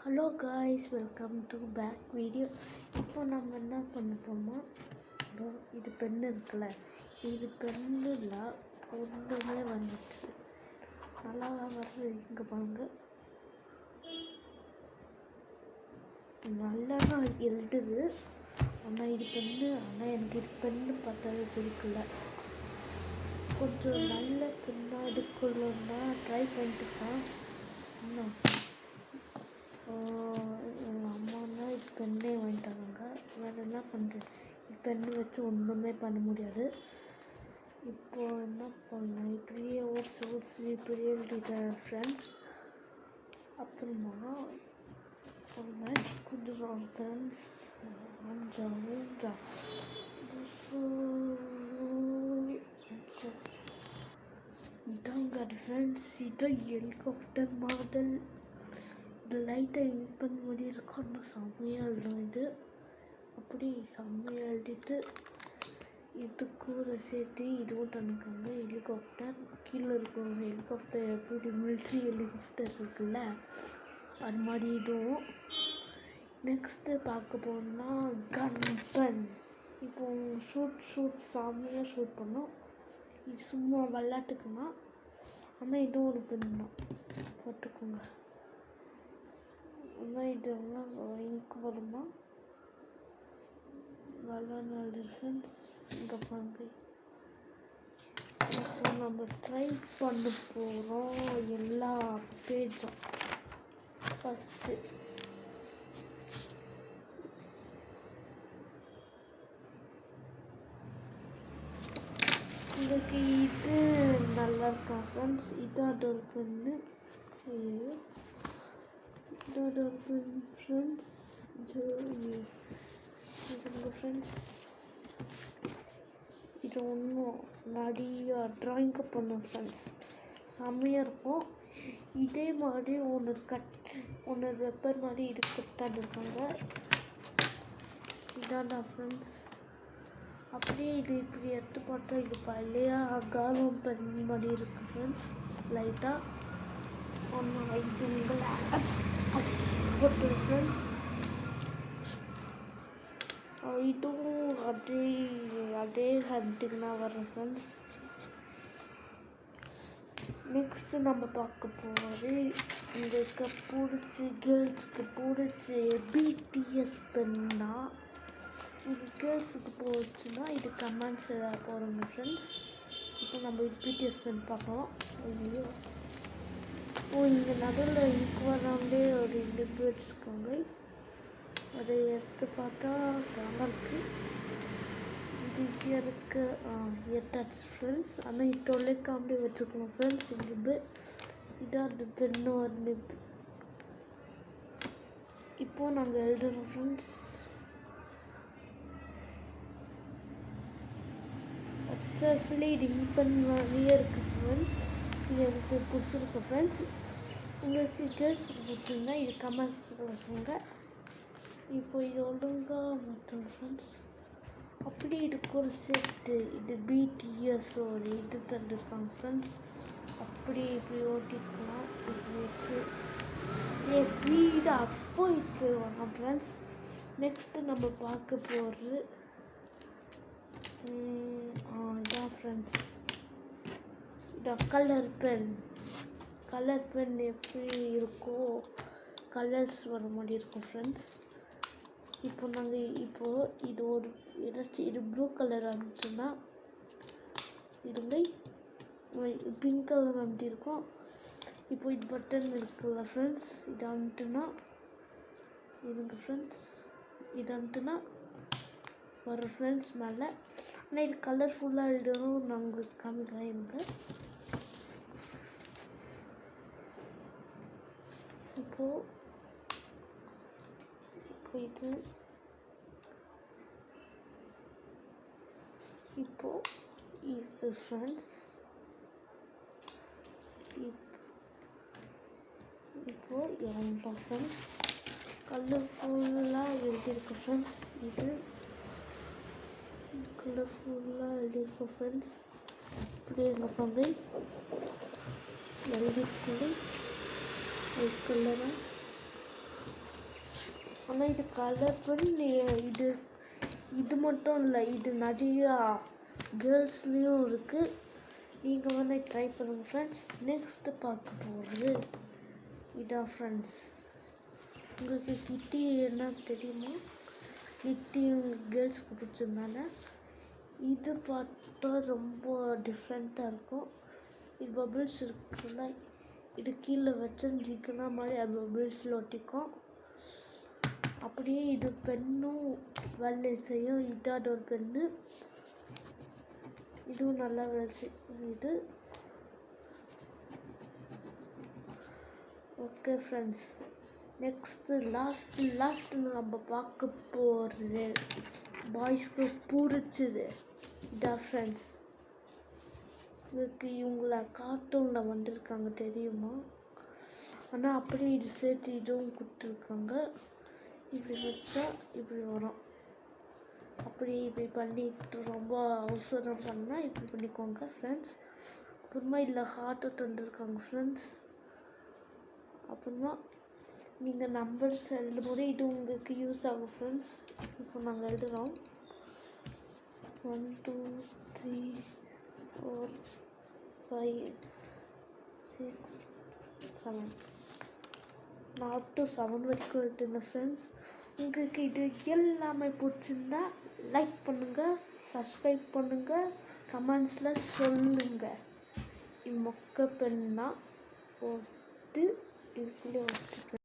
Hello guys, welcome to back video. இப்போ நம்ம என்ன பண்ண போகிறோம்னா, இது பென் இருக்குல்ல, இது பென்னில் ஒன்றுமே வந்துட்டு நல்லா வருது. இங்கே பாருங்க, நல்லா எழுதுது. ஆனால் இது பென்னு, ஆனால் எனக்கு இது பென்னு பார்த்தாலே பிடிக்கல. கொஞ்சம் நல்ல பெண்ணாக எடுக்கணும்னா ட்ரை பண்ணிட்டுருக்கேன். இன்னும் எங்கள் அம்மானா இது பெண்ணே வாங்கிட்டாங்க. வேறு என்ன பண்ணுறது, பெண்ணு வச்சு ஒன்றுமே பண்ண முடியாது. இப்போது என்ன பண்ணேன், இப்படியே இப்படியே எழுதிட்டேன் ஃப்ரெண்ட்ஸ். அப்புறமா ஒரு மேஜிக் கொடுத்துருவோம் ஃப்ரெண்ட்ஸ். இதாங்க ஃப்ரெண்ட்ஸ், இதான் ஹெலிகாப்டர் மாடல். இந்த லைட்டை யூஸ் பண்ண மாதிரி இருக்கும். ஆனால் செம்மையாக எழுதும் இது. அப்படி செம்மையாக எழுதிட்டு இது கூட சேர்த்து இதுவும் தனிக்காங்க. ஹெலிகாப்டர் கீழே இருக்கும் ஹெலிகாப்டர், எப்படி மிலிட்ரி ஹெலிகாப்டர் இருக்குல்ல, அது மாதிரி இதுவும். நெக்ஸ்ட்டு பார்க்க போனால் கன். இப்போ ஷூட் செம்மையாக ஷூட் பண்ணோம். இது சும்மா விளாட்டுக்குன்னா, ஆனால் இதுவும் ஒரு பெண் தான் பார்த்துக்கோங்க. ஆனால் இதெல்லாம் இங்கு வருமா நல்லா நல்ல ஃப்ரெண்ட்ஸ். இங்கே பாருங்க, இப்போ நம்ம ட்ரை பண்ண போகிறோம் எல்லா பேஜும். ஃபஸ்ட்டு உங்களுக்கு இது நல்லா இருக்கா ஃப்ரெண்ட்ஸ். இதான் ஒரு பெண்ணு, இதோட ஃப்ரெண்ட்ஸ் இதுங்க ஃப்ரெண்ட்ஸ். இது ஒன்றும் நிறையா ட்ராயிங்கு பண்ணும் ஃப்ரெண்ட்ஸ், செம்மையாக இருக்கும். இதே மாதிரி ஒன்று வெப்பர் மாதிரி இது கொடுத்தாண்டு இருக்காங்க. இதாண்டா ஃப்ரெண்ட்ஸ். அப்படியே இது இப்படி எடுத்து பார்த்தா இது பழைய காலம் பெண் மாதிரி இருக்குது ஃப்ரெண்ட்ஸ். லைட்டாக ஒன்று இது போட்டு ஃப்ரெண்ட்ஸ். இதுவும் அதே ஹண்டிங்னா வரும் ஃப்ரெண்ட்ஸ். நெக்ஸ்ட்டு நம்ம பார்க்க போகிறது இதுக்கு கேர்ள்ஸுக்கு பிடிச்சி பிடிஎஸ் பென்னா. இது கேர்ள்ஸுக்கு போச்சுன்னா இது கமெண்ட்ஸ் போடுங்க ஃப்ரெண்ட்ஸ். இப்போ நம்ம பிடிஎஸ் பென் பார்க்கலாம். ஐயோ, இங்கே நடுவில் இங்கு வராமலே ஒரு 2 பேர் வச்சுருக்காங்க. அதை எடுத்து பார்த்தா செம்ம இருக்குது. இது இருக்கு எட்டாச்சு ஃப்ரெண்ட்ஸ். ஆனால் இது தொலைக்காமலே வச்சுக்கணும் ஃப்ரெண்ட்ஸ். நிப்பு இதான் அந்த பெண்ணு ஒரு நிப்பு. இப்போது நாங்கள் எழுதுறோம் ஃப்ரெண்ட்ஸ். அட்ரஸ்லேயே ரிங் பண்ணியே இருக்குது ஃப்ரெண்ட்ஸ். இது எனக்கு பிடிச்சிருக்கு ஃப்ரெண்ட்ஸ். உங்களுக்கு கேர்ள்ஸுக்கு பிடிச்சிருந்தா இது கமெண்ட்ஸ் சொல்லுங்க. இப்போ இது ஒழுங்காக மாற்றோம் ஃப்ரெண்ட்ஸ். அப்படி இதுக்கு ஒரு செட்டு இது பிடிஎஸ் ஒரு இது தந்துருக்காங்க ஃப்ரெண்ட்ஸ். அப்படி இப்படி ஓட்டிருக்கலாம். இப்படி வச்சு ஸ்பீடாக அப்போ இப்படி வரலாம் ஃப்ரெண்ட்ஸ். நெக்ஸ்ட்டு நம்ம பார்க்க போகிறது இதான் ஃப்ரெண்ட்ஸ். இதான் கலர் பென் எப்படி இருக்கோ கலர்ஸ் வர மாதிரி இருக்கும் ஃப்ரெண்ட்ஸ். இப்போது இது ஒரு ஏதாச்சும் இது ப்ளூ கலர் வந்துச்சுன்னா இதுங்க பிங்க் கலர் வந்துட்டு இருக்கும். இப்போ இது பட்டன் இருக்குல்ல ஃப்ரெண்ட்ஸ், இது வந்துட்டுன்னா இதுங்க ஃப்ரெண்ட்ஸ், இது வந்துட்டுன்னா வரும் ஃப்ரெண்ட்ஸ் மேலே. ஆனால் இது கலர்ஃபுல்லாக எழுதணும். நான் உங்களுக்கு காமிக்கிறேன். எனக்கு இப்போது இது ஃப்ரெண்ட்ஸ். இப்போது இறங்கலாம் ஃப்ரெண்ட்ஸ். கலர்ஃபுல்லாக எழுதியிருக்கு ஃப்ரெண்ட்ஸ். இது கலர்ஃபுல்லாக எழுதியிருக்கு ஃப்ரெண்ட்ஸ். இப்படி எங்கள் பங்கை எழுதியிருக்கு ஒயிட் கலராக ஆனால் இது கலர் பென். இது இது மட்டும் இல்லை, இது நிறையா கேர்ள்ஸ்லேயும் இருக்குது. நீங்கள் வந்து ட்ரை பண்ணுங்கள் ஃப்ரெண்ட்ஸ். நெக்ஸ்ட்டு பார்க்க போகிறது இதான் ஃப்ரெண்ட்ஸ். உங்களுக்கு கிட்டி என்ன தெரியுமா? கிட்டி உங்கள் கேர்ள்ஸ்க்கு பிடிச்சிருந்தானே. இது பார்த்தா ரொம்ப டிஃப்ரெண்ட்டாக இருக்கும். இது பபிள்ஸ் இருக்குல்ல, இது கீழே வச்சுருந்தீங்கன்னா மாதிரி அது பபிள்ஸில் ஒட்டிக்கும். அப்படியே இது பென்னும் வேலை செய்யும். இதாட ஒரு பென்னு, இதுவும் நல்லா வேலை செய்யுது. ஓகே ஃப்ரெண்ட்ஸ், நெக்ஸ்ட்டு லாஸ்ட்டு நம்ம பார்க்க போகிறது பாய்ஸ்க்கு பிடிச்சது இதான் ஃப்ரெண்ட்ஸ். உங்களுக்கு இவங்கள கார்ட்டூனில் வந்திருக்காங்க தெரியுமா? ஆனால் அப்படியே இது சேர்த்து இதுவும் கொடுத்துருக்காங்க. இப்படி வச்சா இப்படி வரும். அப்படி இப்படி பண்ணிட்டு ரொம்ப அவசரம் பண்ணால் இப்படி பண்ணிக்கோங்க ஃப்ரெண்ட்ஸ். அப்புறமா இல்லை ஹார்ட் அவுட் வந்துருக்காங்க ஃப்ரெண்ட்ஸ். அப்புறமா நீங்கள் நம்பர்ஸ் எழுதும்போது இது உங்களுக்கு யூஸ் ஆகும் ஃப்ரெண்ட்ஸ். இப்போ நாங்கள் எழுதுகிறோம் 1 2 3 4 5 6 7. நான் அப் டு 7 வரைக்கும் எழுதுனேன் ஃப்ரெண்ட்ஸ். உங்களுக்கு இது எல்லாமே பிடிச்சிருந்தா லைக் பண்ணுங்கள், சப்ஸ்கிரைப் பண்ணுங்கள், கமெண்ட்ஸில் சொல்லுங்கள். மொக்க பெண்ணா ஃபஸ்ட்டு இதுக்குள்ளே வச்சுட்டு